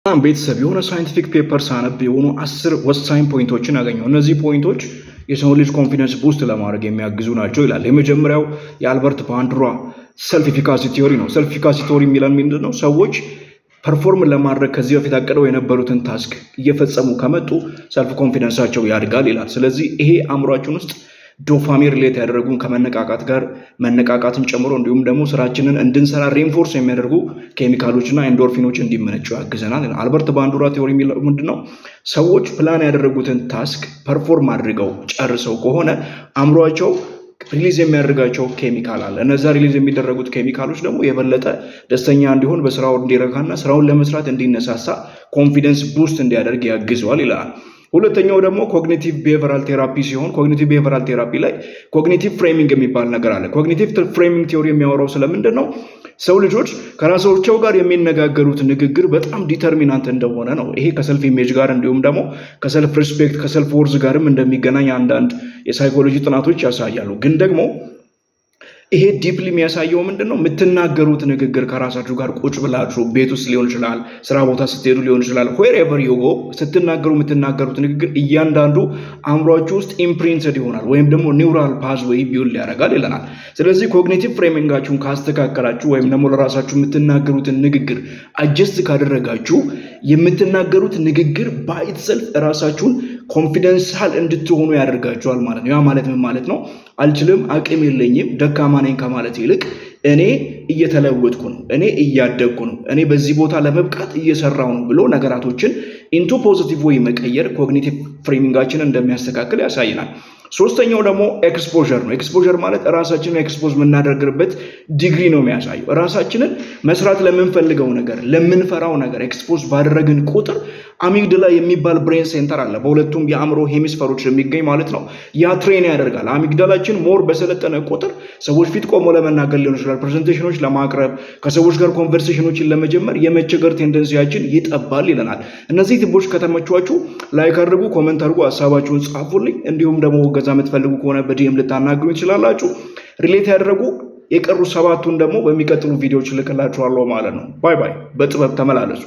ቤተሰብ የሆነ ሳይንቲፊክ ፔፐር ሳነብ የሆኑ 10 ወሳኝ ፖይንቶችን አገኘው። እነዚህ ፖይንቶች የሰው ልጅ ኮንፊደንስ ቡስት ለማድረግ የሚያግዙ ናቸው ይላል። የመጀመሪያው የአልበርት ባንዱራ ሰልፍ ኢፊካሲ ቲዮሪ ነው። ሰልፍ ኢፊካሲ ቲዮሪ የሚለን ምንድን ነው? ሰዎች ፐርፎርም ለማድረግ ከዚህ በፊት አቅደው የነበሩትን ታስክ እየፈጸሙ ከመጡ ሰልፍ ኮንፊደንሳቸው ያድጋል ይላል። ስለዚህ ይሄ አእምሯችን ውስጥ ዶፓሚን ሪሌት ያደረጉን ከመነቃቃት ጋር መነቃቃትን ጨምሮ እንዲሁም ደግሞ ስራችንን እንድንሰራ ሬንፎርስ የሚያደርጉ ኬሚካሎችና ኤንዶርፊኖች እንዲመነጩ ያግዘናል። አልበርት ባንዱራ ቲዮሪ የሚለው ምንድን ነው? ሰዎች ፕላን ያደረጉትን ታስክ ፐርፎርም አድርገው ጨርሰው ከሆነ አእምሯቸው ሪሊዝ የሚያደርጋቸው ኬሚካል አለ። እነዛ ሪሊዝ የሚደረጉት ኬሚካሎች ደግሞ የበለጠ ደስተኛ እንዲሆን፣ በስራው እንዲረካና ስራውን ለመስራት እንዲነሳሳ ኮንፊደንስ ቡስት እንዲያደርግ ያግዘዋል ይላል። ሁለተኛው ደግሞ ኮግኒቲቭ ቢሄቨራል ቴራፒ ሲሆን ኮግኒቲቭ ቢሄቨራል ቴራፒ ላይ ኮግኒቲቭ ፍሬሚንግ የሚባል ነገር አለ። ኮግኒቲቭ ፍሬሚንግ ቲዮሪ የሚያወራው ስለምንድን ነው? ሰው ልጆች ከራሳቸው ጋር የሚነጋገሩት ንግግር በጣም ዲተርሚናንት እንደሆነ ነው። ይሄ ከሰልፍ ኢሜጅ ጋር እንዲሁም ደግሞ ከሰልፍ ሪስፔክት ከሰልፍ ወርዝ ጋርም እንደሚገናኝ አንዳንድ የሳይኮሎጂ ጥናቶች ያሳያሉ። ግን ደግሞ ይሄ ዲፕሊ የሚያሳየው ምንድን ነው? የምትናገሩት ንግግር ከራሳችሁ ጋር ቁጭ ብላችሁ ቤት ውስጥ ሊሆን ይችላል፣ ስራ ቦታ ስትሄዱ ሊሆን ይችላል። ዌርኤቨር ዩ ጎ ስትናገሩ የምትናገሩት ንግግር እያንዳንዱ አእምሯችሁ ውስጥ ኢምፕሪንትድ ይሆናል ወይም ደግሞ ኒውራል ፓዝዌይ ቢውልድ ያደርጋል ይለናል። ስለዚህ ኮግኒቲቭ ፍሬሚንጋችሁን ካስተካከላችሁ ወይም ደግሞ ለራሳችሁ የምትናገሩትን ንግግር አጀስት ካደረጋችሁ የምትናገሩት ንግግር ባይትሰልፍ ራሳችሁን ኮንፊደንሻል እንድትሆኑ ያደርጋችኋል ማለት ነው። ያ ማለት ምን ማለት ነው? አልችልም፣ አቅም የለኝም፣ ደካማ ነኝ ከማለት ይልቅ እኔ እየተለወጥኩ ነው፣ እኔ እያደግኩ ነው፣ እኔ በዚህ ቦታ ለመብቃት እየሰራው ነው ብሎ ነገራቶችን ኢንቱ ፖዚቲቭ ወይ መቀየር ኮግኒቲቭ ፍሬሚንጋችንን እንደሚያስተካክል ያሳየናል። ሶስተኛው ደግሞ ኤክስፖዠር ነው። ኤክስፖዠር ማለት ራሳችንን ኤክስፖዝ የምናደርግበት ዲግሪ ነው የሚያሳየው። ራሳችንን መስራት ለምንፈልገው ነገር ለምንፈራው ነገር ኤክስፖዝ ባደረግን ቁጥር አሚግዳላ የሚባል ብሬን ሴንተር አለ፣ በሁለቱም የአእምሮ ሄሚስፈሮች የሚገኝ ማለት ነው። ያ ትሬን ያደርጋል። አሚግዳላችን ሞር በሰለጠነ ቁጥር ሰዎች ፊት ቆሞ ለመናገር ሊሆን ይችላል፣ ፕሬዘንቴሽኖች ለማቅረብ፣ ከሰዎች ጋር ኮንቨርሴሽኖችን ለመጀመር የመቸገር ቴንደንሲያችን ይጠባል ይለናል። እነዚህ ቲፖች ከተመቿችሁ ላይክ አድርጉ፣ ኮመንት አድርጉ፣ ሀሳባችሁን ጻፉልኝ። እንዲሁም ደግሞ ገዛ የምትፈልጉ ከሆነ በዲኤም ልታናግሩ ይችላላችሁ። ሪሌት ያደረጉ የቀሩ 7ቱን ደግሞ በሚቀጥሉ ቪዲዮዎች ልክላችኋለሁ ማለት ነው። ባይ ባይ። በጥበብ ተመላለሱ።